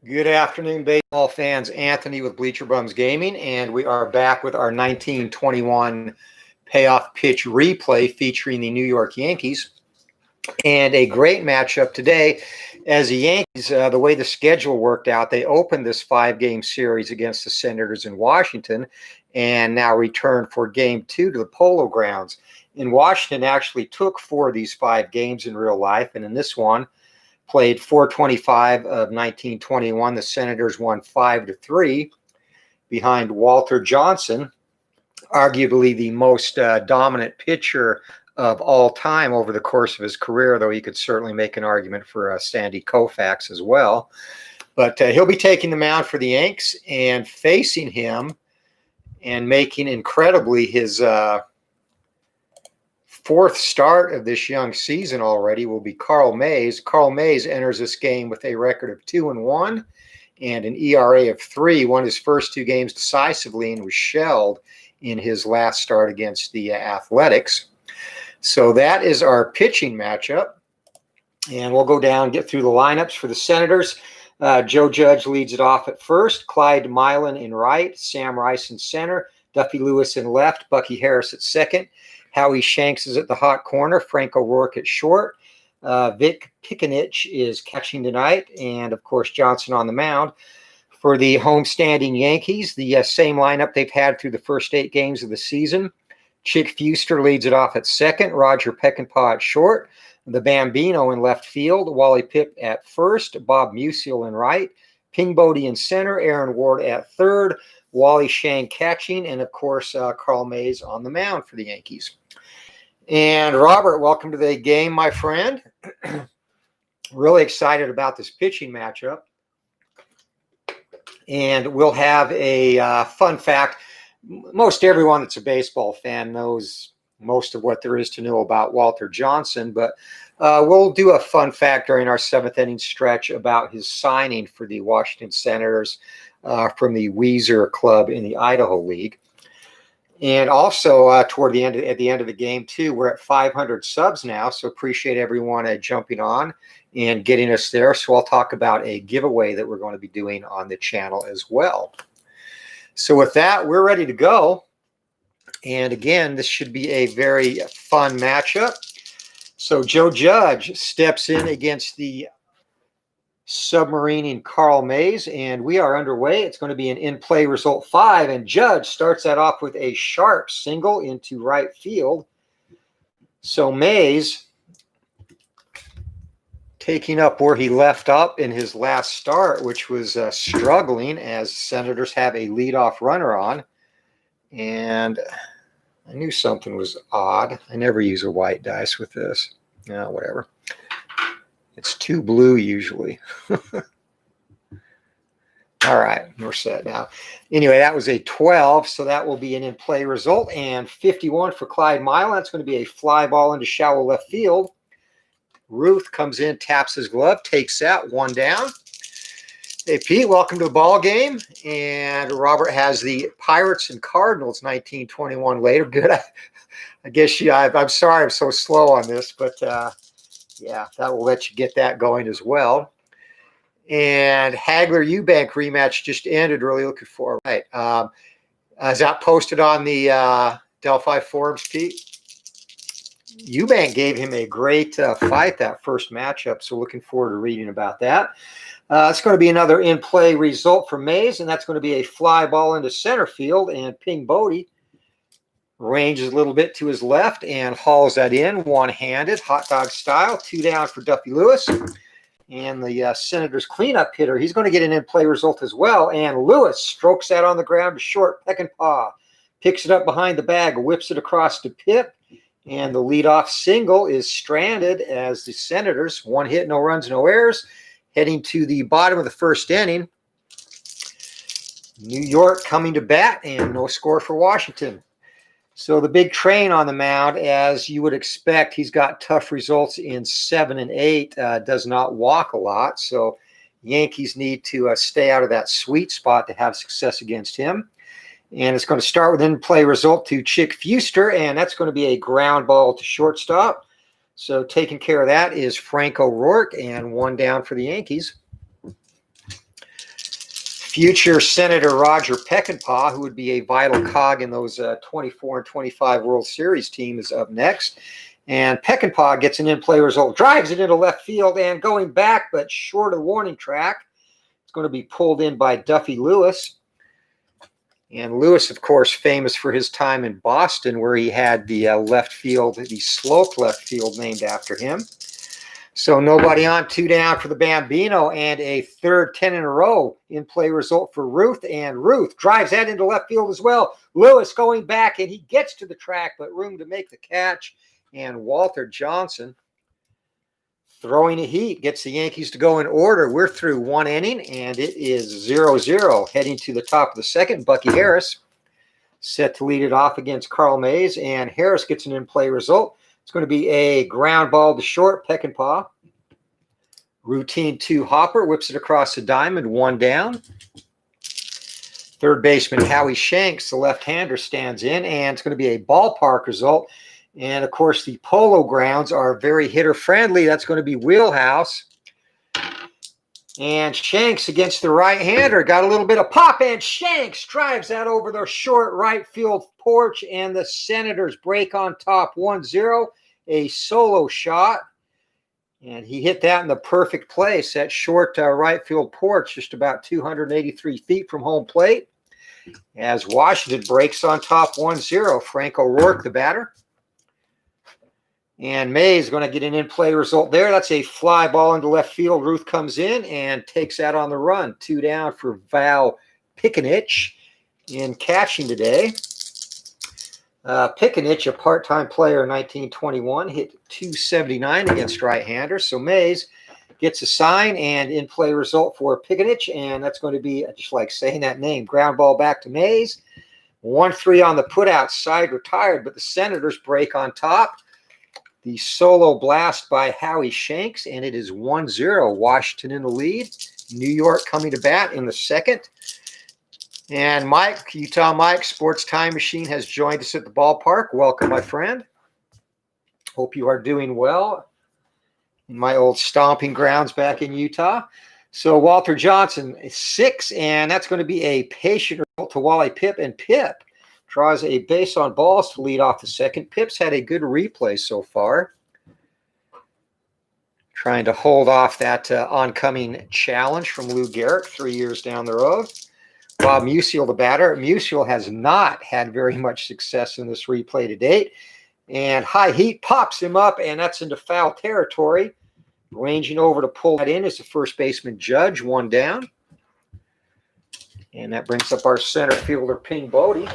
Good afternoon, baseball fans. Anthony with Bleacher Bums Gaming, and we are back with our 1921 payoff pitch replay featuring the New York Yankees. And a great matchup today as the Yankees, the way the schedule worked out, they opened this 5-game series against the Senators in Washington and now return for game 2 to the Polo Grounds. In Washington actually took 4 of these 5 games in real life, and in this one, played 425 of 1921. The Senators won 5-3 behind Walter Johnson, arguably the most dominant pitcher of all time over the course of his career, though you could certainly make an argument for Sandy Koufax as well. But he'll be taking the mound for the Yanks, and facing him and making incredibly his fourth start of this young season already will be Carl Mays. Carl Mays enters this game with a record of 2-1 and an ERA of 3. Won his first 2 games decisively and was shelled in his last start against the Athletics. So that is our pitching matchup. And we'll go down and get through the lineups for the Senators. Joe Judge leads it off at first. Clyde Milan in right. Sam Rice in center. Duffy Lewis in left. Bucky Harris at second. Howie Shanks is at the hot corner. Frank O'Rourke at short. Vic Picanich is catching tonight. And, of course, Johnson on the mound. For the homestanding Yankees, the same lineup they've had through the first 8 games of the season. Chick Fuster leads it off at second. Roger Peckinpah at short. The Bambino in left field. Wally Pipp at first. Bob Musial in right. Ping Bodie in center. Aaron Ward at third. Wally Shane catching. And, of course, Carl Mays on the mound for the Yankees. And Robert, welcome to the game, my friend. Really excited about this pitching matchup. And we'll have a fun fact. Most everyone that's a baseball fan knows most of what there is to know about Walter Johnson, but we'll do a fun fact during our 7th inning stretch about his signing for the Washington Senators from the Weezer Club in the Idaho League. And also at the end of the game too, we're at 500 subs now, so appreciate everyone jumping on and getting us there. So I'll talk about a giveaway that we're going to be doing on the channel as well. So with that, we're ready to go. And again, this should be a very fun matchup. So Joe Judge steps in against the submarining Carl Mays, and we are underway. It's going to be an in-play result 5, and Judge starts that off with a sharp single into right field. So Mays taking up where he left up in his last start, which was struggling as Senators have a leadoff runner on. And I knew something was odd. I never use a white dice with this. No, whatever. It's 2 blue usually. All right, we're set now. Anyway, that was a 12, so that will be an in-play result. And 51 for Clyde Milan. That's going to be a fly ball into shallow left field. Ruth comes in, taps his glove, takes that, 1 down. Hey, Pete, welcome to the ball game. And Robert has the Pirates and Cardinals 1921 later. Good. I guess I'm sorry I'm so slow on this, but yeah, that will let you get that going as well. And Hagler-Eubank rematch just ended. Really looking forward. Right. Is that posted on the Delphi forums, Pete? Eubank gave him a great fight that first matchup, so looking forward to reading about that. It's going to be another in-play result for Mays, and that's going to be a fly ball into center field, and Ping Bodie ranges a little bit to his left and hauls that in one-handed, hot dog style. 2 down for Duffy Lewis. And the Senators cleanup hitter, he's going to get an in-play result as well. And Lewis strokes that on the ground to short. Peckinpah picks it up behind the bag, whips it across to Pipp. And the leadoff single is stranded as the Senators, 1 hit, no runs, no errors, heading to the bottom of the 1st inning. New York coming to bat and no score for Washington. So the big train on the mound, as you would expect, he's got tough results in 7 and 8, does not walk a lot. So Yankees need to stay out of that sweet spot to have success against him. And it's going to start with an in-play result to Chick Fuster, and that's going to be a ground ball to shortstop. So taking care of that is Frank O'Rourke, and 1 down for the Yankees. Future Senator Roger Peckinpah, who would be a vital cog in those 24 and 25 World Series team, is up next. And Peckinpah gets an in-play result, drives it into left field, and going back, but short of the warning track. It's going to be pulled in by Duffy Lewis. And Lewis, of course, famous for his time in Boston, where he had the left field, the sloped left field named after him. So nobody on, 2 down for the Bambino, and a third 10 in a row in-play result for Ruth. And Ruth drives that into left field as well. Lewis going back, and he gets to the track, but room to make the catch. And Walter Johnson throwing a heat gets the Yankees to go in order. We're through 1 inning, and it is 0-0. Heading to the top of the second, Bucky Harris set to lead it off against Carl Mays, and Harris gets an in-play result. It's going to be a ground ball to short. Peckinpah. Routine 2 hopper, whips it across the diamond, 1 down. Third baseman Howie Shanks, the left-hander, stands in, and it's going to be a ballpark result. And, of course, the Polo Grounds are very hitter-friendly. That's going to be Wheelhouse. And Shanks against the right-hander. Got a little bit of pop, and Shanks drives that over the short right field porch, and the Senators break on top 1-0. A solo shot. And he hit that in the perfect place, that short right field porch, just about 283 feet from home plate. As Washington breaks on top 1-0, Frank O'Rourke, the batter. And May is going to get an in-play result there. That's a fly ball into left field. Ruth comes in and takes that on the run. 2 down for Val Pikanich in catching today. Pikanich, a part-time player in 1921, hit .279 against right-handers. So Mays gets a sign and in-play result for Pikanich, and that's going to be, I just like saying that name, ground ball back to Mays. 1-3 on the put-out side, retired, but the Senators break on top. The solo blast by Howie Shanks, and it is 1-0. Washington in the lead. New York coming to bat in the second. And Mike, Utah Mike, Sports Time Machine, has joined us at the ballpark. Welcome, my friend. Hope you are doing well in my old stomping grounds back in Utah. So Walter Johnson, 6, and that's going to be a patient result to Wally Pipp, and Pipp draws a base on balls to lead off the second. Pipp's had a good replay so far. Trying to hold off that oncoming challenge from Lou Gehrig 3 years down the road. Bob Musial, the batter. Musial has not had very much success in this replay to date. And high heat pops him up, and that's into foul territory. Ranging over to pull that in is the first baseman Judge, 1 down. And that brings up our center fielder, Ping Bodie.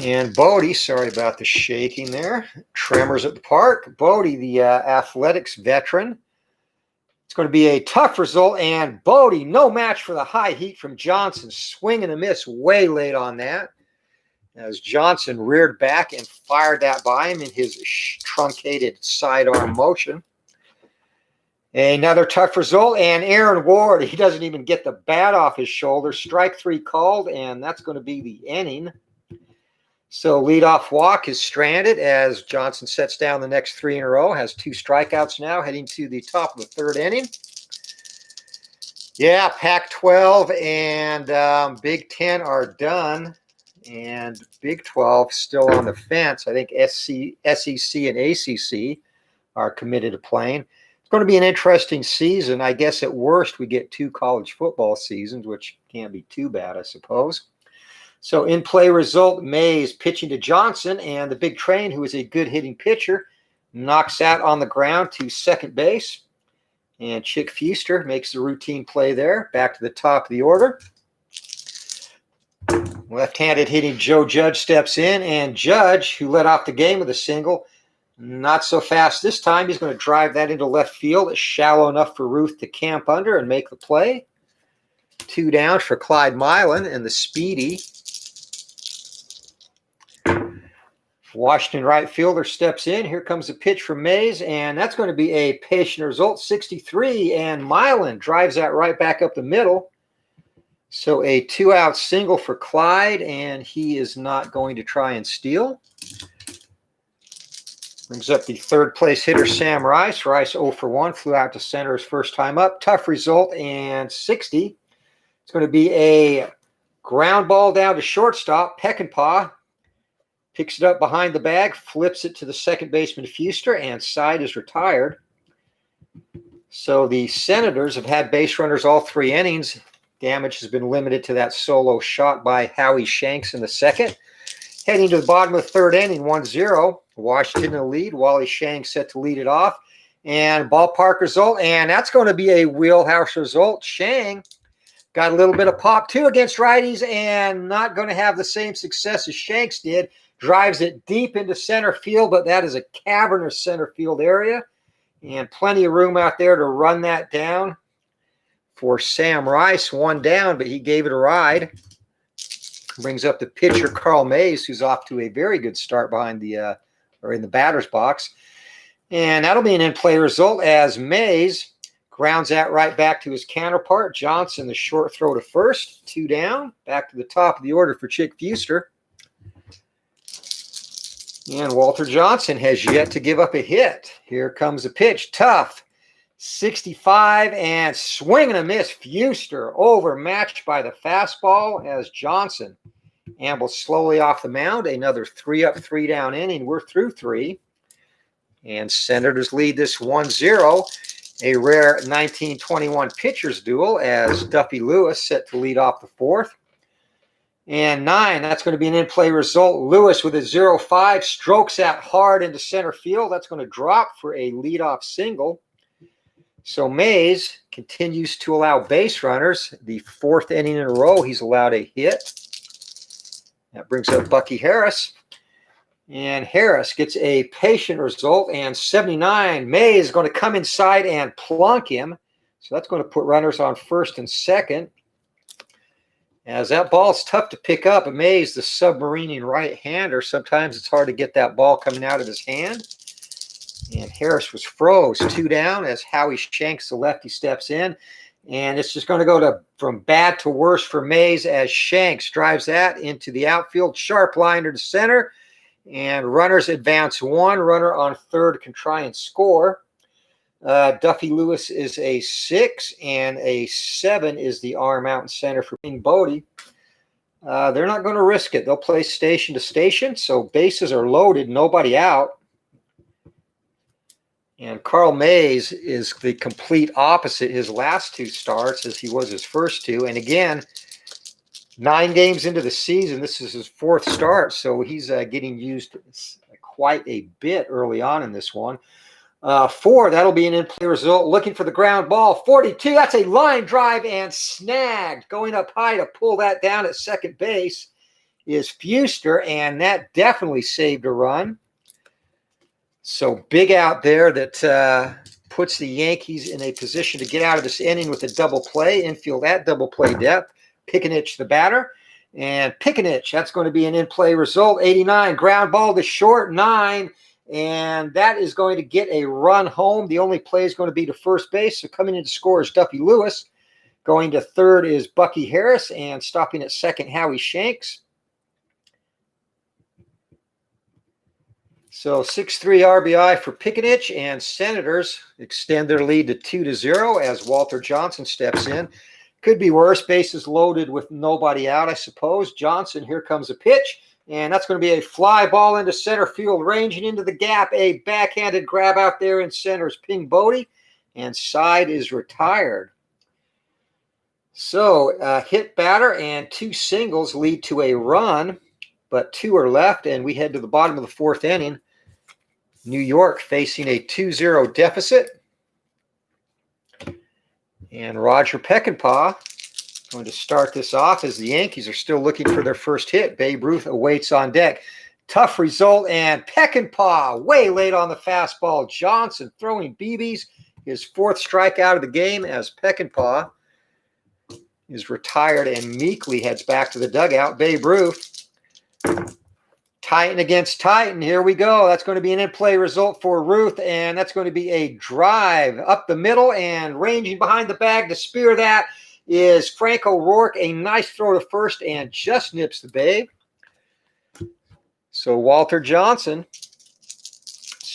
And Bodie, sorry about the shaking there. Tremors at the park. Bodie, the athletics veteran. It's going to be a tough result, and Bodie, no match for the high heat from Johnson. Swing and a miss way late on that. As Johnson reared back and fired that by him in his truncated sidearm motion. Another tough result, and Aaron Ward, he doesn't even get the bat off his shoulder. Strike 3 called, and that's going to be the inning. So leadoff walk is stranded as Johnson sets down the next 3 in a row, has 2 strikeouts now, heading to the top of the third inning. Yeah, Pac-12 and Big Ten are done, and Big 12 still on the fence. I think SEC and ACC are committed to playing. It's going to be an interesting season. I guess at worst we get 2 college football seasons, which can't be too bad, I suppose. So in play result, Mays pitching to Johnson, and the big train, who is a good hitting pitcher, knocks that on the ground to second base. And Chick Fuster makes the routine play there, back to the top of the order. Left-handed hitting Joe Judge steps in, and Judge, who led off the game with a single, not so fast this time. He's going to drive that into left field. It's shallow enough for Ruth to camp under and make the play. 2 down for Clyde Milan and the speedy Washington right fielder steps in. Here comes a pitch from Mays, and that's going to be a patient result, 63, and Milan drives that right back up the middle. So a 2-out single for Clyde, and he is not going to try and steal. Brings up the third place hitter, Sam Rice. Rice 0 for 1, flew out to center his first time up. Tough result, and 60. It's going to be a ground ball down to shortstop. Peckinpah picks it up behind the bag, flips it to the second baseman, Fuster, and side is retired. So the Senators have had base runners all 3 innings. Damage has been limited to that solo shot by Howie Shanks in the second. Heading to the bottom of the third inning, 1-0. Washington in the lead. Wally Shanks set to lead it off. And ballpark result, and that's going to be a wheelhouse result. Shang got a little bit of pop, too, against righties, and not going to have the same success as Shanks did. Drives it deep into center field, but that is a cavernous center field area. And plenty of room out there to run that down for Sam Rice. 1 down, but he gave it a ride. Brings up the pitcher, Carl Mays, who's off to a very good start behind the in the batter's box. And that'll be an in-play result as Mays grounds that right back to his counterpart, Johnson, the short throw to first. 2 down. Back to the top of the order for Chick Fuster. And Walter Johnson has yet to give up a hit. Here comes a pitch. Tough. 65 and swing and a miss. Fuster overmatched by the fastball as Johnson ambles slowly off the mound. Another 3 up, 3 down inning. We're through 3. And Senators lead this 1-0. A rare 1921 pitchers duel as Duffy Lewis set to lead off the 4th. And 9, that's going to be an in-play result. Lewis with a 0-5 strokes that hard into center field. That's going to drop for a leadoff single. So Mays continues to allow base runners. The 4th inning in a row, he's allowed a hit. That brings up Bucky Harris. And Harris gets a patient result. And 79, Mays is going to come inside and plunk him. So that's going to put runners on first and second. As that ball's tough to pick up. Mays, the submarining right-hander, sometimes it's hard to get that ball coming out of his hand. And Harris was froze. 2 down as Howie Shanks, the lefty, steps in. And it's just going to go from bad to worse for Mays as Shanks drives that into the outfield. Sharp liner to center. And runners advance 1. Runner on third can try and score. Duffy Lewis is a 6, and a 7 is the arm out in center for King Bodie. They're not going to risk it. They'll play station to station, so bases are loaded, nobody out. And Carl Mays is the complete opposite his last 2 starts as he was his first 2. And again, 9 games into the season, this is his 4th start, so he's getting used quite a bit early on in this one. 4, that'll be an in-play result. Looking for the ground ball. 42, that's a line drive and snagged. Going up high to pull that down at second base is Fuster, and that definitely saved a run. So big out there that puts the Yankees in a position to get out of this inning with a double play. Infield at double play depth. Pickenich the batter. And Pickenich, that's going to be an in-play result. 89, ground ball to short, 9. And that is going to get a run home. The only play is going to be to first base. So coming in to score is Duffy Lewis. Going to third is Bucky Harris. And stopping at second, Howie Shanks. So 6-3 RBI for Pickenich. And Senators extend their lead to 2-0 as Walter Johnson steps in. Could be worse. Bases loaded with nobody out, I suppose. Johnson, here comes a pitch. And that's going to be a fly ball into center field, ranging into the gap. A backhanded grab out there in center is Ping Bodie, and side is retired. So hit batter and 2 singles lead to a run, but 2 are left, and we head to the bottom of the 4th inning. New York facing a 2-0 deficit. And Roger Peckinpah going to start this off as the Yankees are still looking for their first hit. Babe Ruth awaits on deck. Tough result, and Peckinpah way late on the fastball. Johnson throwing BBs. His 4th strikeout of the game as Peckinpah is retired and meekly heads back to the dugout. Babe Ruth. Titan against Titan. Here we go. That's going to be an in-play result for Ruth, and that's going to be a drive up the middle, and ranging behind the bag to spear that is Frank O'Rourke. A nice throw to first and just nips the Babe. So Walter Johnson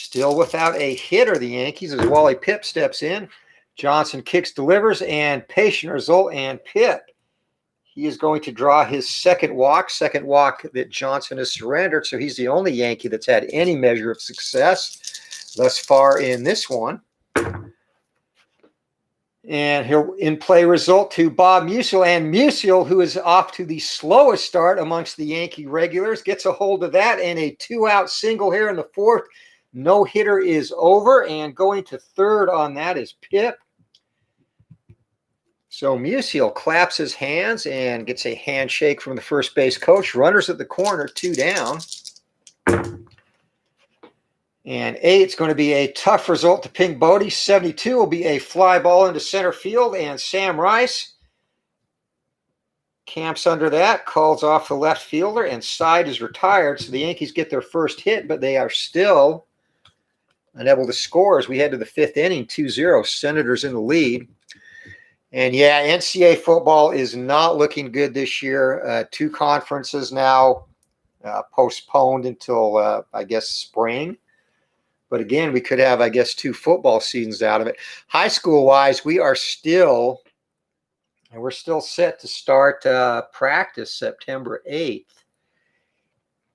Still without a hitter, the Yankees, as Wally Pipp steps in. Johnson kicks, delivers, and patient result. And Pipp, he is going to draw his second walk that Johnson has surrendered. So he's the only Yankee that's had any measure of success thus far in this one. And he'll in-play result to Bob Musial. And Musial, who is off to the slowest start amongst the Yankee regulars, gets a hold of that. And a two-out single here in the fourth. No hitter is over. And going to third on that is Pipp. So Musial claps his hands and gets a handshake from the first base coach. Runners at the corner, 2 down. And 8, it's going to be a tough result to Pink Bodie. 72 will be a fly ball into center field. And Sam Rice camps under that, calls off the left fielder, and side is retired. So the Yankees get their first hit, but they are still unable to score as we head to the 5th inning, 2-0. Senators in the lead. And yeah, NCAA football is not looking good this year. 2 conferences now postponed until, I guess, spring. But again, we could have, I guess, 2 football seasons out of it. High school-wise, we're still set to start practice September 8th.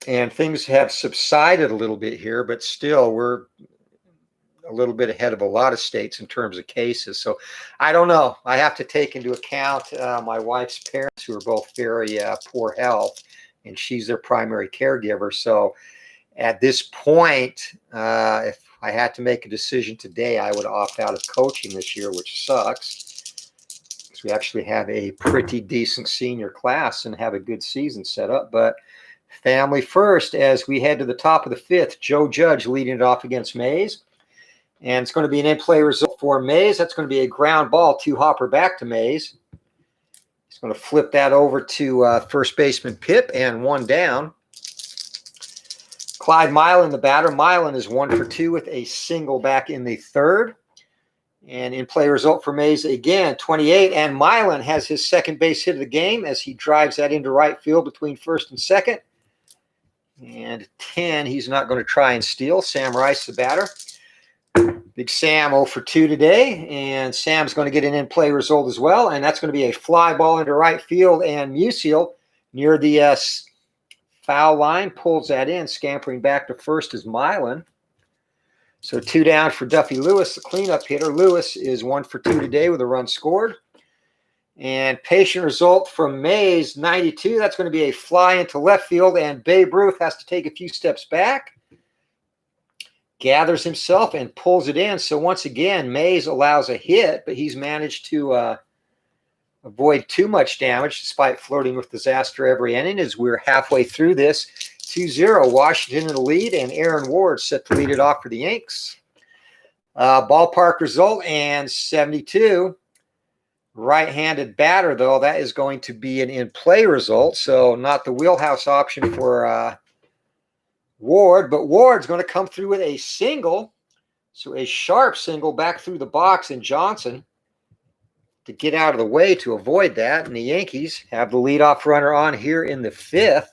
And things have subsided a little bit here, but still we're a little bit ahead of a lot of states in terms of cases. So I don't know. I have to take into account my wife's parents, who are both very poor health, and she's their primary caregiver. So at this point, if I had to make a decision today, I would opt out of coaching this year, which sucks, because we actually have a pretty decent senior class and have a good season set up. But family first as we head to the top of the 5th. Joe Judge leading it off against Mays. And it's going to be an in-play result for Mays. That's going to be a ground ball, 2-hopper back to Mays. He's going to flip that over to first baseman Pipp, and 1 down. Clyde Milan, the batter. Milan is 1 for 2 with a single back in the 3rd. And in-play result for Mays again, 28. And Milan has his second base hit of the game as he drives that into right field between first and second. And 10, he's not going to try and steal. Sam Rice, the batter. Big Sam 0 for 2 today. And Sam's going to get an in-play result as well. And that's going to be a fly ball into right field. And Musial near the foul line pulls that in. Scampering back to first is Milan. So 2 down for Duffy Lewis, the cleanup hitter. Lewis is 1 for 2 today with a run scored. And patient result from Mays, 92. That's going to be a fly into left field, and Babe Ruth has to take a few steps back. Gathers himself and pulls it in. So once again, Mays allows a hit, but he's managed to avoid too much damage despite flirting with disaster every inning as we're halfway through this. 2-0, Washington in the lead, and Aaron Ward set to lead it off for the Yanks. Ballpark result, and 72. Right-handed batter, though, that is going to be an in-play result, so not the wheelhouse option for Ward, but Ward's going to come through with a single, so a sharp single back through the box, and Johnson to get out of the way to avoid that, and the Yankees have the leadoff runner on here in the 5th.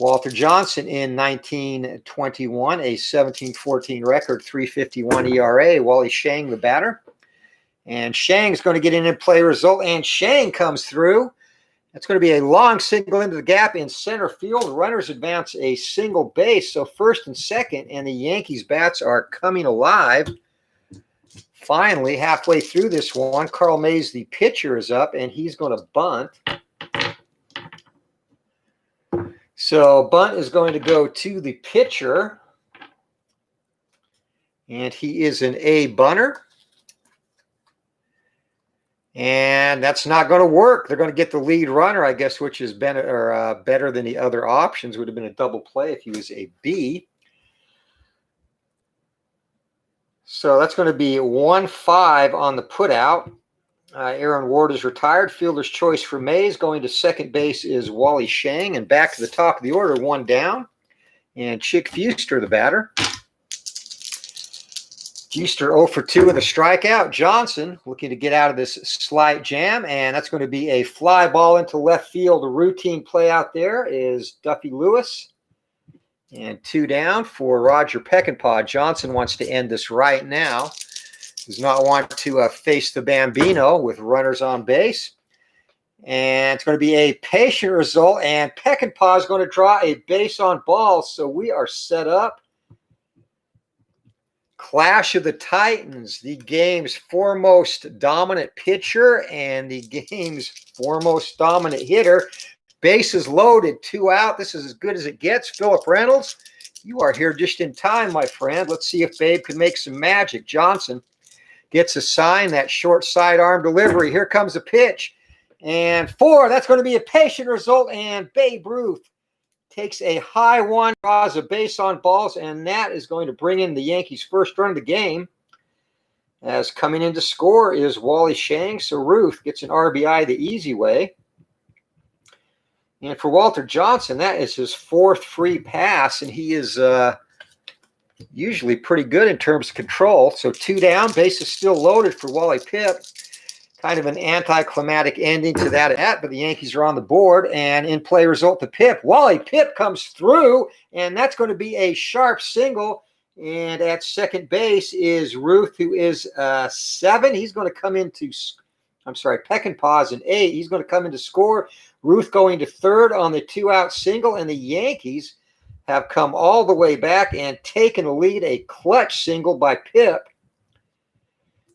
Walter Johnson in 1921, a 17-14 record, 3.51 ERA. Wally Shang, the batter. And Shang's going to get an in-play result, and Shang comes through. That's going to be a long single into the gap in center field. Runners advance a single base, so first and second, and the Yankees' bats are coming alive. Finally, halfway through this one, Carl Mays, the pitcher, is up, and he's going to bunt. So bunt is going to go to the pitcher, and he is an A bunter. And that's not going to work. They're going to get the lead runner, I guess, which is better than the other options. Would have been a double play if he was a B. So that's going to be 1-5 on the putout. Aaron Ward is retired. Fielder's choice for Mays. Going to second base is Wally Shang. And back to the top of the order, 1 down. And Chick Fuster, the batter. Fuster 0 for 2 with a strikeout. Johnson looking to get out of this slight jam. And that's going to be a fly ball into left field. A routine play out there is Duffy Lewis. And 2 down for Roger Peckinpah. Johnson wants to end this right now. Does not want to face the Bambino with runners on base. And it's going to be a patient result. And Peckinpah is going to draw a base on balls. So we are set up. Clash of the Titans, the game's foremost dominant pitcher and the game's foremost dominant hitter. Bases loaded, 2 out. This is as good as it gets. Philip Reynolds, you are here just in time, my friend. Let's see if Babe can make some magic. Johnson gets a sign, that short sidearm delivery. Here comes a pitch. And 4, that's going to be a patient result. And Babe Ruth takes a high one, draws a base on balls, and that is going to bring in the Yankees' first run of the game. As coming in to score is Wally Shanks. So Ruth gets an RBI the easy way. And for Walter Johnson, that is his 4th free pass, and he is usually pretty good in terms of control. So 2 down, bases still loaded for Wally Pipp. Kind of an anticlimactic ending to that, but the Yankees are on the board, and in play result to Pipp. Wally Pipp comes through, and that's going to be a sharp single. And at second base is Ruth, who is 7. He's going to come into, Peckinpah is an 8. He's going to come in to score. Ruth going to third on the 2-out single, and the Yankees have come all the way back and taken a lead, a clutch single by Pipp.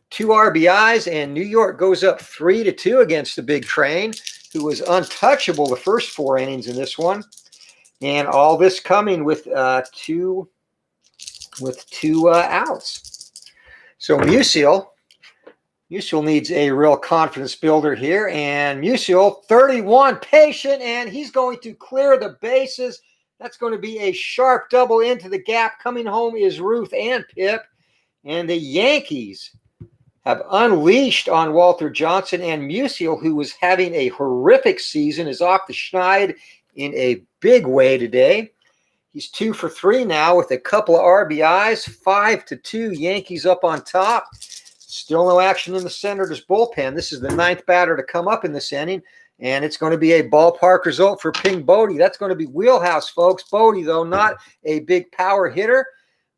2 RBIs, and New York goes up 3-2 against the Big Train, who was untouchable the first 4 innings in this one. And all this coming with two outs. So Musial needs a real confidence builder here, and Musial, 31, patient, and he's going to clear the bases. That's going to be a sharp double into the gap. Coming home is Ruth and Pipp, and the Yankees have unleashed on Walter Johnson, and Musial, who was having a horrific season, is off the schneid in a big way today. He's 2 for 3 now with a couple of RBIs, 5-2, Yankees up on top. Still no action in the Senators bullpen. This is the 9th batter to come up in this inning, and it's going to be a ballpark result for Ping Bodie. That's going to be wheelhouse, folks. Bodie, though, not a big power hitter,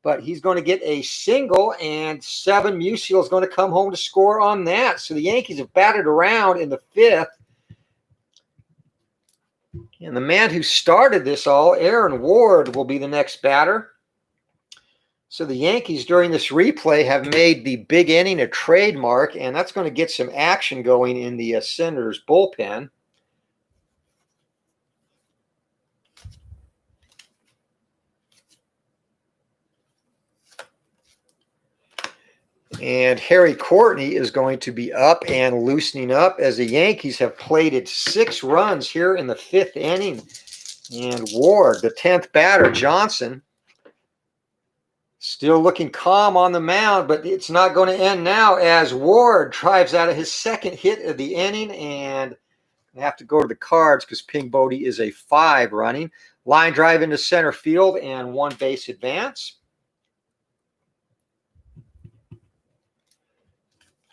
but he's going to get a single, and 7, Musial is going to come home to score on that. So the Yankees have batted around in the 5th. And the man who started this all, Aaron Ward, will be the next batter. So the Yankees during this replay have made the big inning a trademark, and that's going to get some action going in the Senators bullpen. And Harry Courtney is going to be up and loosening up as the Yankees have plated 6 runs here in the 5th inning. And Ward, the 10th batter, Johnson, still looking calm on the mound, but it's not going to end now as Ward drives out of his 2nd hit of the inning, and I have to go to the cards because Ping Bodie is a 5 running. Line drive into center field and 1 base advance.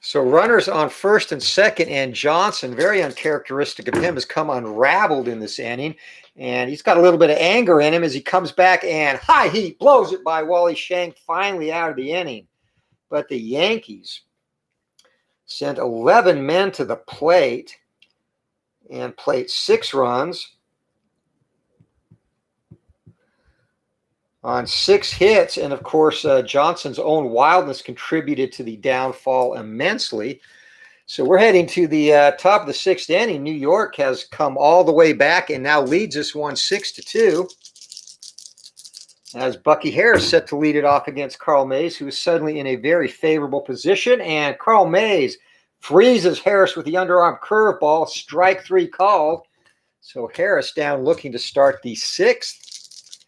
So runners on 1st and 2nd, and Johnson, very uncharacteristic of him, has come unraveled in this inning. And he's got a little bit of anger in him as he comes back and high heat blows it by Wally Shank, finally out of the inning. But the Yankees sent 11 men to the plate and played 6 runs on 6 hits. And, of course, Johnson's own wildness contributed to the downfall immensely. So we're heading to the top of the 6th inning. New York has come all the way back and now leads this one 6-2. As Bucky Harris set to lead it off against Carl Mays, who is suddenly in a very favorable position. And Carl Mays freezes Harris with the underarm curveball. Strike 3 called. So Harris down looking to start the 6th.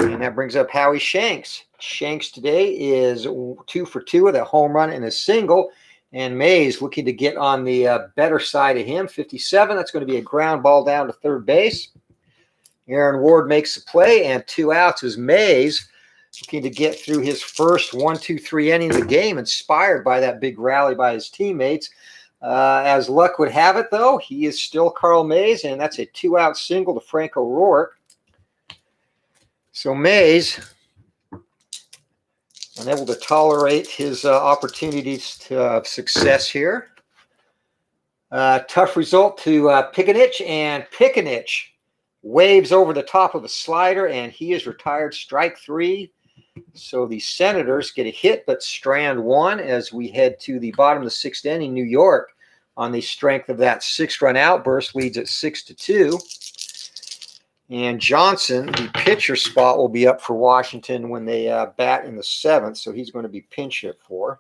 And that brings up Howie Shanks. Shanks today is 2 for 2 with a home run and a single. And Mays looking to get on the better side of him. 57, that's going to be a ground ball down to 3rd base. Aaron Ward makes the play, and 2 outs as Mays looking to get through his first 1-2-3 inning of the game, inspired by that big rally by his teammates. As luck would have it, though, he is still Carl Mays, and that's a 2-out single to Frank O'Rourke. So Mays, unable to tolerate his opportunities to success here. Tough result to Picanich, and Picanich waves over the top of a slider, and he is retired. Strike 3. So the Senators get a hit, but strand 1 as we head to the bottom of the 6th inning. New York, on the strength of that 6-run outburst, leads at 6-2. And Johnson, the pitcher spot, will be up for Washington when they bat in the 7th, so he's going to be pinch hit for.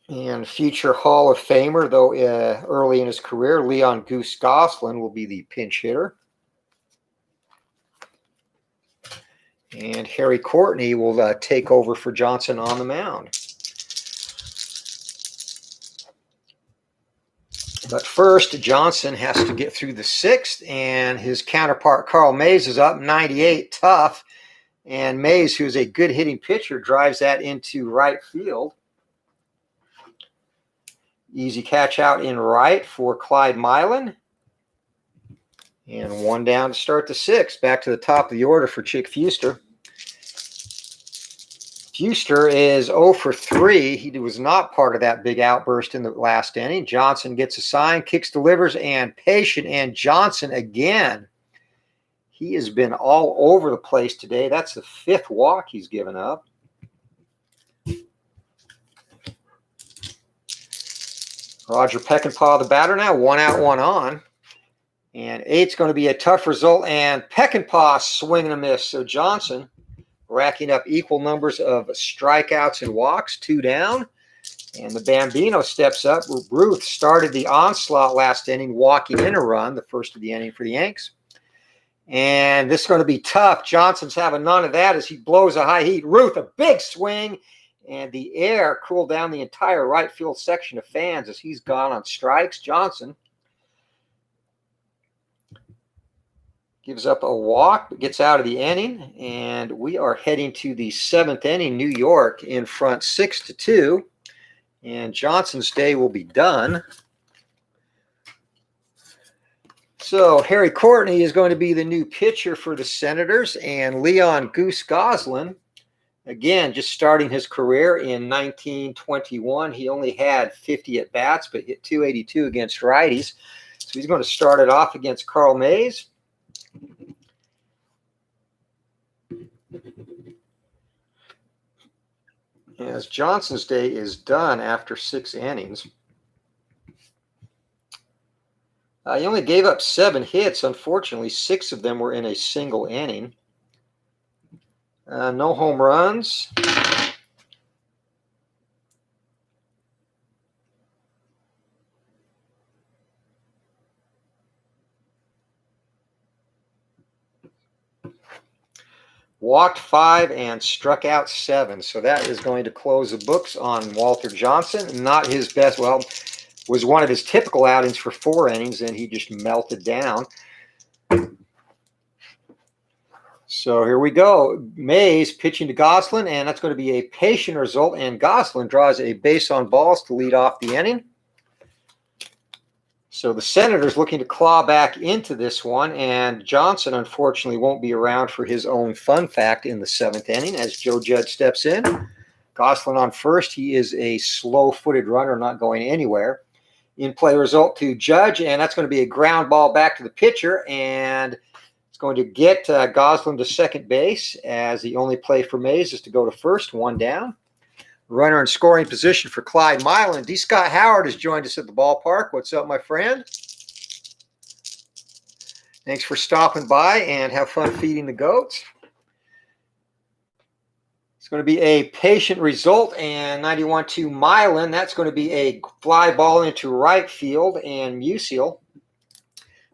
And future Hall of Famer, though early in his career, Leon Goose Goslin will be the pinch hitter. And Harry Courtney will take over for Johnson on the mound. But first, Johnson has to get through the 6th, and his counterpart, Carl Mays, is up 98, tough. And Mays, who's a good hitting pitcher, drives that into right field. Easy catch out in right for Clyde Milan. And 1 down to start the 6th. Back to the top of the order for Chick Fuster. Fuster is 0 for 3. He was not part of that big outburst in the last inning. Johnson gets a sign, kicks, delivers, and patient. And Johnson again. He has been all over the place today. That's the 5th walk he's given up. Roger Peckinpah, the batter now. 1 out, 1 on. And 8's going to be a tough result. And Peckinpah swing and a miss. So Johnson racking up equal numbers of strikeouts and walks, 2 down. And the Bambino steps up. Ruth started the onslaught last inning, walking in a run, the first of the inning for the Yanks. And this is going to be tough. Johnson's having none of that as he blows a high heat. Ruth, a big swing. And the air cooled down the entire right field section of fans as he's gone on strikes. Johnson gives up a walk, but gets out of the inning. And we are heading to the 7th inning. New York in front 6-2. And Johnson's day will be done. So Harry Courtney is going to be the new pitcher for the Senators. And Leon Goose Goslin, again, just starting his career in 1921. He only had 50 at-bats, but hit .282 against righties. So he's going to start it off against Carl Mays. As Johnson's day is done after 6 innings. He only gave up 7 hits. Unfortunately, 6 of them were in a single inning. No home runs. Walked 5 and struck out 7. So that is going to close the books on Walter Johnson. Not his best. Well, was one of his typical outings for 4 innings, and he just melted down. So here we go. Mays pitching to Goslin, and that's going to be a patient result. And Goslin draws a base on balls to lead off the inning. So the Senators looking to claw back into this one, and Johnson unfortunately won't be around for his own fun fact in the 7th inning as Joe Judge steps in. Goslin on first. He is a slow-footed runner, not going anywhere. In play result to Judge, and that's going to be a ground ball back to the pitcher, and it's going to get Goslin to second base as the only play for Mays is to go to first, 1 down. Runner in scoring position for Clyde Milan. D. Scott Howard has joined us at the ballpark. What's up, my friend? Thanks for stopping by, and have fun feeding the goats. It's going to be a patient result, and 91 to Milan. That's going to be a fly ball into right field, and Musial.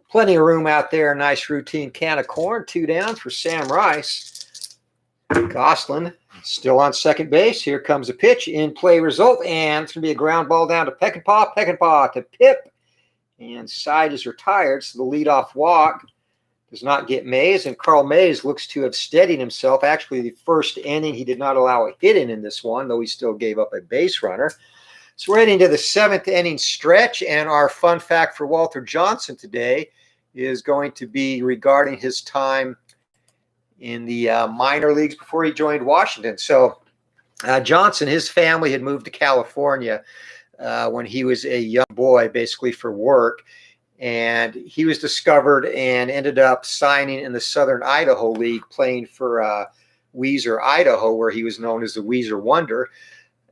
Plenty of room out there. Nice routine can of corn. 2 down for Sam Rice. Goslin still on second base. Here comes a pitch. In play result, and it's going to be a ground ball down to Peckinpah. Peckinpah to Pip, and side is retired. So the leadoff walk does not get Mays, and Carl Mays looks to have steadied himself. Actually, the first inning, he did not allow a hit in this one, though he still gave up a base runner. So we're heading to the 7th inning stretch, and our fun fact for Walter Johnson today is going to be regarding his time in the minor leagues before he joined Washington. So Johnson, his family had moved to California when he was a young boy, basically for work. And he was discovered and ended up signing in the Southern Idaho League, playing for Weiser, Idaho, where he was known as the Weiser Wonder.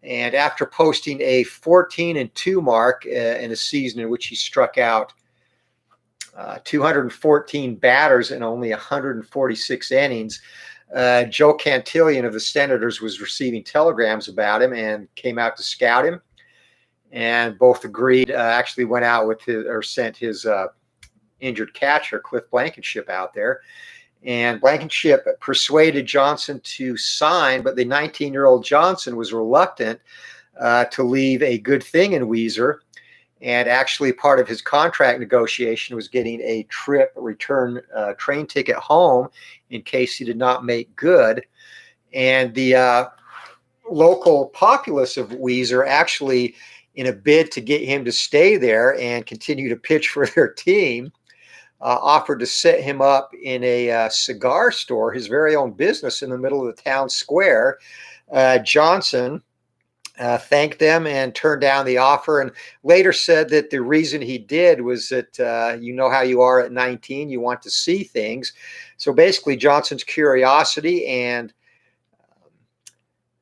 And after posting a 14-2 mark in a season in which he struck out 214 batters in only 146 innings, Joe Cantillion of the Senators was receiving telegrams about him and came out to scout him. And both agreed, actually went out with sent his injured catcher, Cliff Blankenship, out there. And Blankenship persuaded Johnson to sign, but the 19-year-old Johnson was reluctant to leave a good thing in Weiser. And actually part of his contract negotiation was getting a return train ticket home in case he did not make good. And the local populace of Weiser actually, in a bid to get him to stay there and continue to pitch for their team, offered to set him up in a cigar store, his very own business in the middle of the town square. Johnson thanked them and turned down the offer, and later said that the reason he did was that you know how you are at 19, you want to see things. So basically Johnson's curiosity and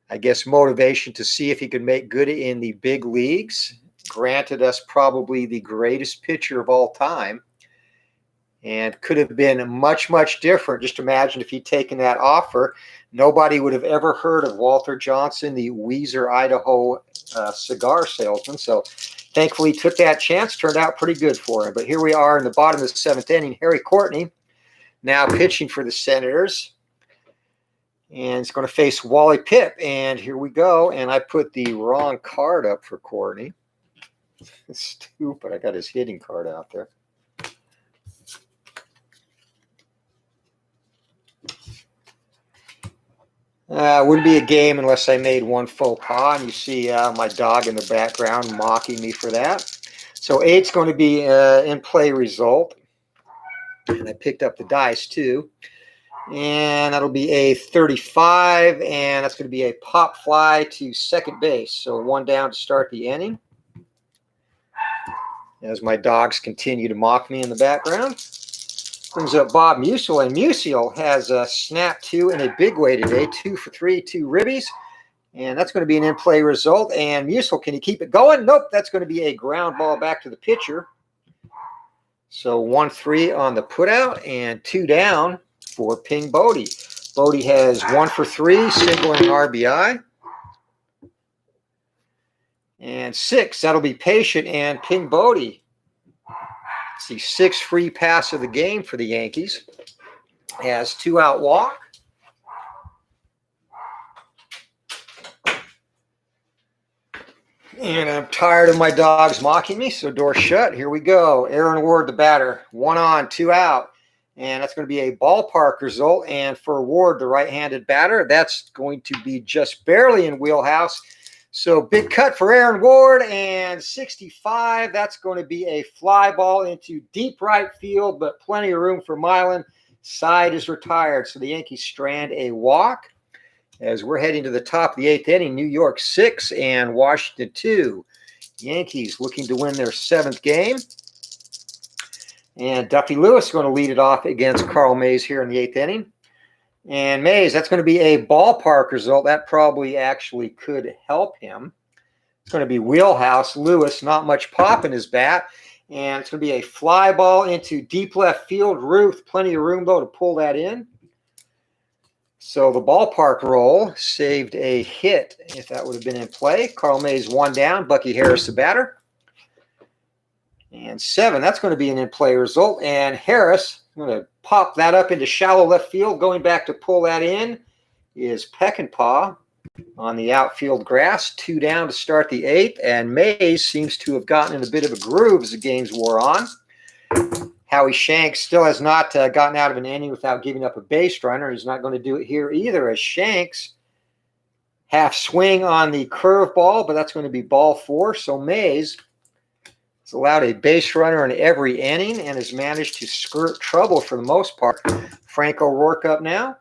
I guess motivation to see if he could make good in the big leagues granted us probably the greatest pitcher of all time, and could have been much, much different. Just imagine if he'd taken that offer. Nobody would have ever heard of Walter Johnson, the Weiser, Idaho cigar salesman. So thankfully he took that chance. Turned out pretty good for him. But here we are in the bottom of the seventh inning. Harry Courtney now pitching for the Senators. And it's going to face Wally Pipp. And here we go. And I put the wrong card up for Courtney. Stupid. I got his hitting card out there. Wouldn't be a game unless I made one faux pas. And you see my dog in the background mocking me for that. So 8's going to be in play result. And I picked up the dice too. And that'll be a 35, and that's going to be a pop fly to second base. So 1 down to start the inning. As my dogs continue to mock me in the background. Brings up Bob Musial, and Musial has snapped 2 in a big way today. 2 for 3, 2 ribbies. And that's going to be an in-play result. And Musial, can you keep it going? Nope, that's going to be a ground ball back to the pitcher. So 1-3 on the putout, and 2 down for Ping Bodie. Bodie has 1 for 3, single and RBI. And 6, that'll be patient, and Ping Bodie. It's the 6th free pass of the game for the Yankees. Has 2-out walk. And I'm tired of my dogs mocking me, so door shut. Here we go. Aaron Ward, the batter. 1 on, 2 out. And that's going to be a ballpark result. And for Ward, the right-handed batter, that's going to be just barely in wheelhouse. So big cut for Aaron Ward, and 65. That's going to be a fly ball into deep right field, but plenty of room for Milan. Side is retired. So the Yankees strand a walk as we're heading to the top of the 8th inning. New York 6 and Washington 2. Yankees looking to win their 7th game. And Duffy Lewis is going to lead it off against Carl Mays here in the 8th inning. And Mays, that's going to be a ballpark result. That probably actually could help him. It's going to be wheelhouse. Lewis, not much pop in his bat. And it's going to be a fly ball into deep left field. Ruth, plenty of room, though, to pull that in. So the ballpark roll saved a hit if that would have been in play. Carl Mays 1 down. Bucky Harris, the batter. And 7, that's going to be an in-play result. And Harris, I'm going to pop that up into shallow left field. Going back to pull that in is Peckinpah on the outfield grass. 2 down to start the 8th. And Mays seems to have gotten in a bit of a groove as the games wore on. Howie Shanks still has not gotten out of an inning without giving up a base runner. He's not going to do it here either, as Shanks half swing on the curveball, but that's going to be ball 4. So Mays He's allowed a base runner in every inning and has managed to skirt trouble for the most part. Frank O'Rourke up now.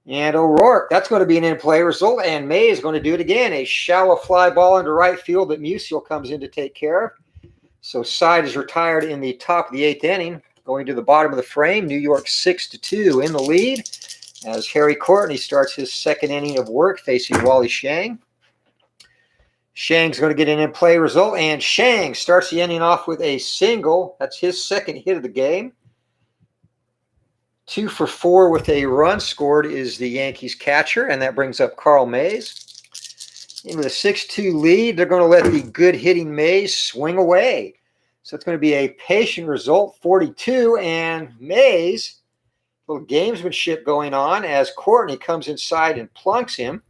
And O'Rourke, that's going to be an in-play result. And May is going to do it again. A shallow fly ball into right field that Musial comes in to take care of. So Side is retired in the top of the 8th inning. Going to the bottom of the frame, New York 6-2 in the lead as Harry Courtney starts his second inning of work facing Wally Shang. Shang's going to get an in-play result, and Shang starts the inning off with a single. That's his second hit of the game. 2 for 4 with a run scored is the Yankees catcher, and that brings up Carl Mays. Into the 6-2 lead, they're going to let the good-hitting Mays swing away. So it's going to be a patient result, 42, and Mays, a little gamesmanship going on as Courtney comes inside and plunks him.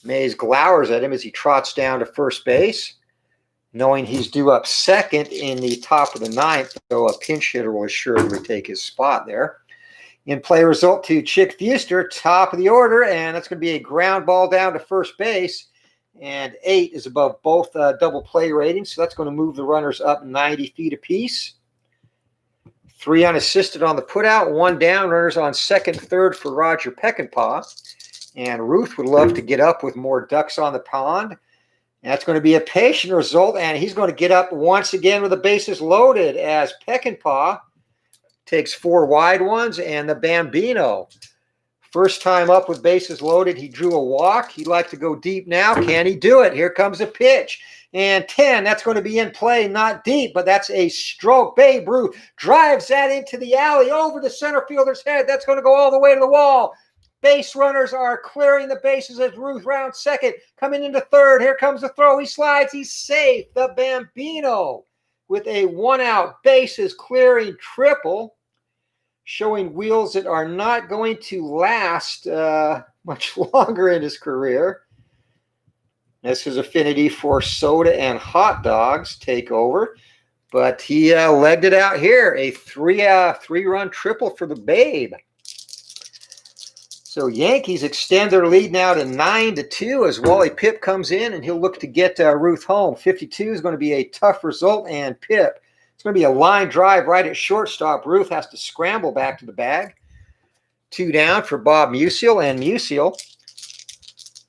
Mays glowers at him as he trots down to first base, knowing he's due up second in the top of the 9th, so a pinch hitter will assuredly take his spot there. In play result to Chick Fuster, top of the order, and that's going to be a ground ball down to first base. And 8 is above both double play ratings, so that's going to move the runners up 90 feet apiece. 3 unassisted on the putout, 1 down, runners on second, third for Roger Peckinpah. And Ruth would love to get up with more ducks on the pond. And that's going to be a patient result, and he's going to get up once again with the bases loaded as Peckinpah takes 4 wide ones, and the Bambino, first time up with bases loaded, he drew a walk. He'd like to go deep now. Can he do it? Here comes a pitch. And 10, that's going to be in play, not deep, but that's a stroke. Babe Ruth drives that into the alley over the center fielder's head. That's going to go all the way to the wall. Base runners are clearing the bases as Ruth rounds second. Coming into third. Here comes the throw. He slides. He's safe. The Bambino with a 1-out bases clearing triple, showing wheels that are not going to last much longer in his career. As his affinity for soda and hot dogs take over. But he legged it out here. A three-run triple for the Babe. So Yankees extend their lead now to 9-2 as Wally Pipp comes in, and he'll look to get Ruth home. 52 is going to be a tough result, and Pipp, it's going to be a line drive right at shortstop. Ruth has to scramble back to the bag. 2 down for Bob Musial, and Musial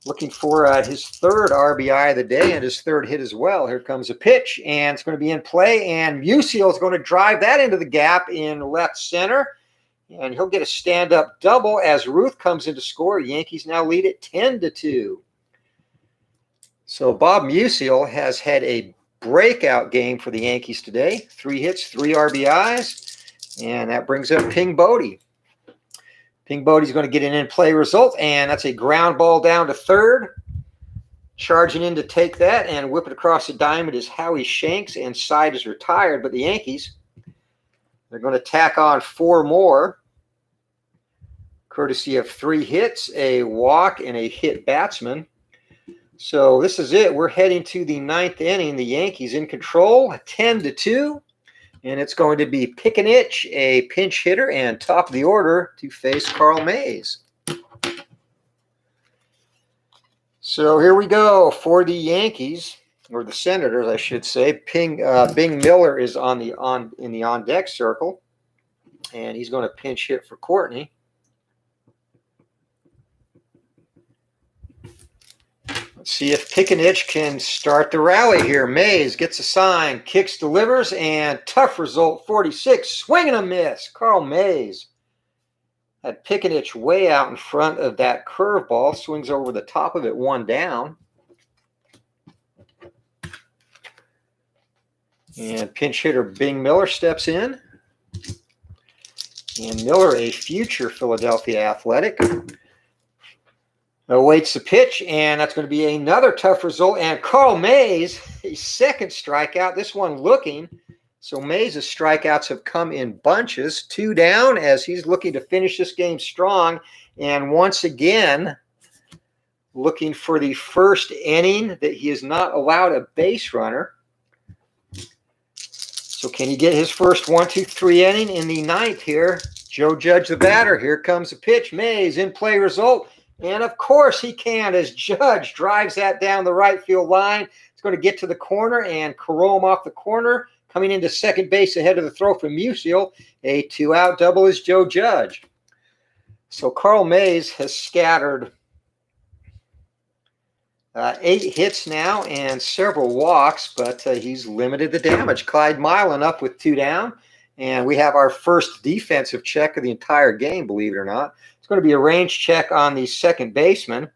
looking for his 3rd RBI of the day and his 3rd hit as well. Here comes a pitch, and it's going to be in play, and Musial is going to drive that into the gap in left center. And he'll get a stand-up double as Ruth comes in to score. Yankees now lead it 10-2. So Bob Musial has had a breakout game for the Yankees today. 3 hits, 3 RBIs, and that brings up Ping Bodie. Ping Bodie's going to get an in-play result, and that's a ground ball down to third. Charging in to take that and whip it across the diamond is Howie Shanks, and Side is retired. But the Yankees, they're going to tack on 4 more, courtesy of 3 hits, a walk, and a hit batsman. So this is it. We're heading to the 9th inning. The Yankees in control, 10-2. And it's going to be Pickenich, a pinch hitter, and top of the order to face Carl Mays. So here we go for the Yankees, or the Senators, I should say. Bing Miller is in the on-deck circle, and he's going to pinch hit for Courtney. Let's see if Pickenich can start the rally here. Mays gets a sign, kicks, delivers, and tough result, 46. Swing and a miss. Carl Mays had Pickenich way out in front of that curveball. Swings over the top of it, 1 down. And pinch hitter Bing Miller steps in. And Miller, a future Philadelphia Athletic, awaits the pitch, and that's going to be another tough result. And Carl Mays, a 2nd strikeout, this one looking. So Mays' strikeouts have come in bunches. 2 down as he's looking to finish this game strong. And once again, looking for the 1st inning that he has not allowed a base runner. So can he get his first 1-2-3 inning in the 9th here? Joe Judge the batter. Here comes the pitch. Mays in play result. And of course he can, as Judge drives that down the right field line. It's going to get to the corner and Carome off the corner. Coming into second base ahead of the throw from Musial. A 2-out double is Joe Judge. So Carl Mays has scattered 8 hits now and several walks, but he's limited the damage. Clyde Milan up with 2 down. And we have our first defensive check of the entire game, believe it or not. It's going to be a range check on the second baseman.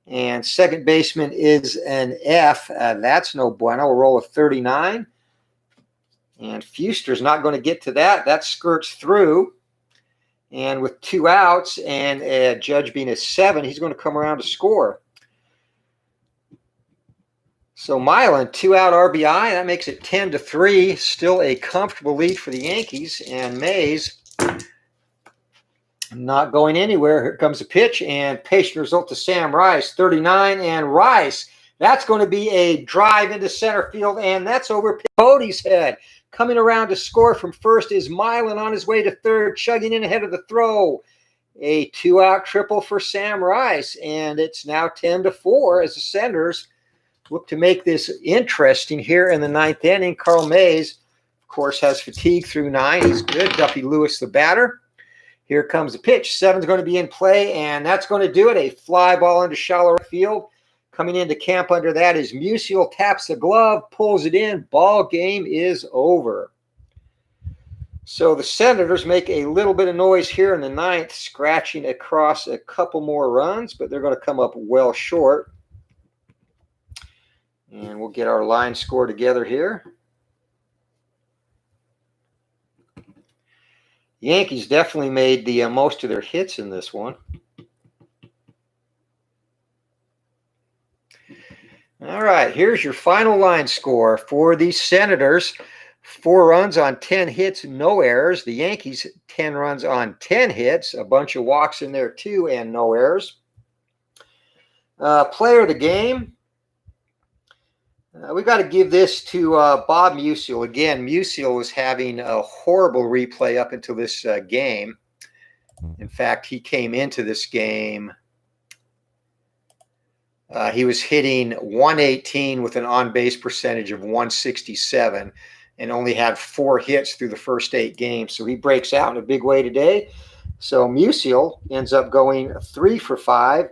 And second baseman is an F. That's no bueno. We'll roll a 39. And Fuster's not going to get to that. That skirts through. And with 2 outs and Judge being a 7, he's going to come around to score. So Milan, 2-out RBI. That makes it 10-3. Still a comfortable lead for the Yankees. And Mays not going anywhere. Here comes a pitch and patient result to Sam Rice, 39. And Rice, that's going to be a drive into center field. And that's over Cody's head. Coming around to score from first is Milan on his way to third, chugging in ahead of the throw. A 2-out triple for Sam Rice. And it's now 10-4 as the Senators look to make this interesting here in the 9th inning. Carl Mays, of course, has fatigue through 9. He's good. Duffy Lewis, the batter. Here comes the pitch. 7's going to be in play, and that's going to do it. A fly ball into shallow right field. Coming into camp under that is Musial, taps the glove, pulls it in. Ball game is over. So the Senators make a little bit of noise here in the 9th, scratching across a couple more runs, but they're going to come up well short. And we'll get our line score together here. Yankees definitely made the most of their hits in this one. All right, here's your final line score for the Senators. 4 runs on 10 hits, no errors. The Yankees, 10 runs on 10 hits, a bunch of walks in there too, and no errors. Player of the game. We've got to give this to Bob Musial. Again, Musial was having a horrible replay up until this game. In fact, he came into this game. He was hitting 118 with an on-base percentage of 167 and only had 4 hits through the first 8 games. So he breaks out in a big way today. So Musial ends up going 3 for 5.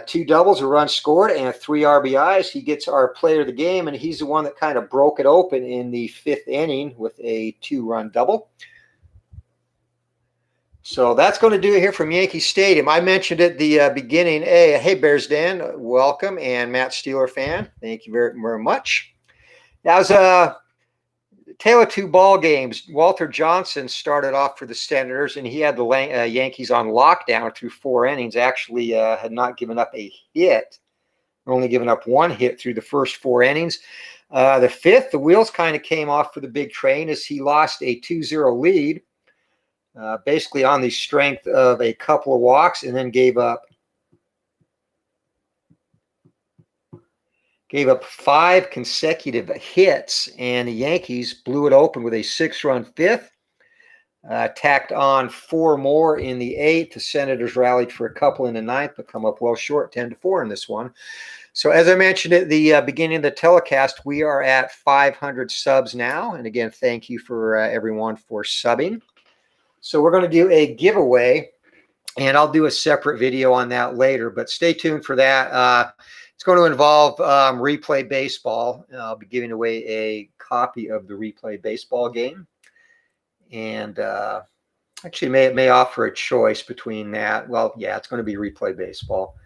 2 doubles, a run scored, and 3 RBIs. He gets our player of the game, and he's the one that kind of broke it open in the 5th inning with a 2-run double. So that's going to do it here from Yankee Stadium. I mentioned at the beginning, hey, Bears Den, welcome, and Matt Steeler fan, thank you very, very much. That was a tale of 2 ball games. Walter Johnson started off for the Senators, and he had the Yankees on lockdown through 4 innings. Actually, had not given up a hit, only given up 1 hit through the first 4 innings. The 5th, the wheels kind of came off for the big train as he lost a 2-0 lead, basically on the strength of a couple of walks, and then gave up 5 consecutive hits, and the Yankees blew it open with a 6-run 5th. Tacked on 4 more in the 8th. The Senators rallied for a couple in the 9th, but come up well short, 10-4 in this one. So as I mentioned at the beginning of the telecast, we are at 500 subs now. And again, thank you for everyone for subbing. So we're going to do a giveaway, and I'll do a separate video on that later, but stay tuned for that. It's going to involve Replay Baseball. I'll be giving away a copy of the Replay Baseball game. And actually may offer a choice between that. Well, yeah, it's going to be Replay Baseball.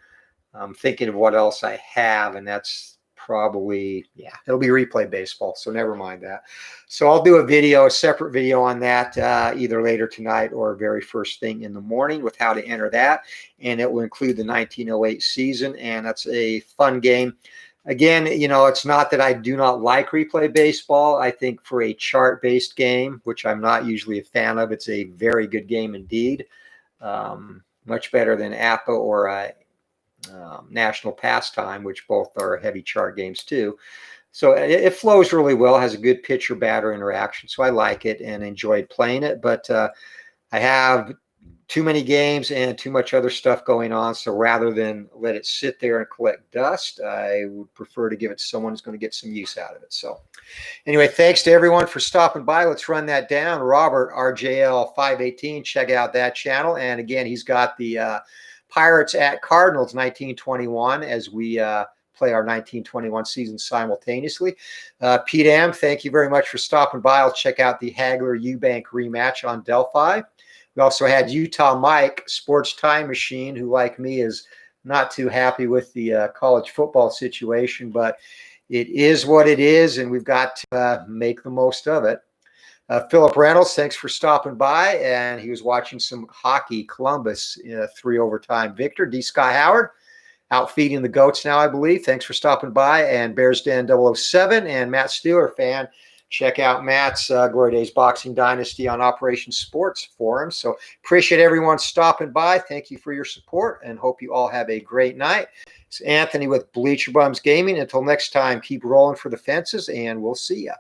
I'm thinking of what else I have, and that's probably, yeah, it'll be Replay Baseball, so never mind that. So I'll do a separate video on that either later tonight or very first thing in the morning with how to enter that, and it will include the 1908 season, and that's a fun game. Again, you know, it's not that I do not like Replay Baseball. I think for a chart-based game, which I'm not usually a fan of, it's a very good game indeed. Much better than APA or National Pastime, which both are heavy chart games too. So it flows really well, has a good pitcher-batter interaction. So I like it and enjoyed playing it. But I have too many games and too much other stuff going on. So rather than let it sit there and collect dust, I would prefer to give it to someone who's going to get some use out of it. So anyway, thanks to everyone for stopping by. Let's run that down. Robert, RJL 518, check out that channel. And again, he's got the Pirates at Cardinals 1921 as we play our 1921 season simultaneously. Pete M., thank you very much for stopping by. I'll check out the Hagler-Eubank rematch on Delphi. We also had Utah Mike, Sports Time Machine, who, like me, is not too happy with the college football situation, but it is what it is, and we've got to make the most of it. Philip Reynolds, thanks for stopping by, and he was watching some hockey, Columbus, 3 overtime victor. D. Scott Howard, out feeding the goats now, I believe. Thanks for stopping by. And Bears Den 007 and Matt Steeler fan. Check out Matt's Glory Days Boxing Dynasty on Operation Sports Forum. So appreciate everyone stopping by. Thank you for your support and hope you all have a great night. It's Anthony with Bleacher Bums Gaming. Until next time, keep rolling for the fences and we'll see ya.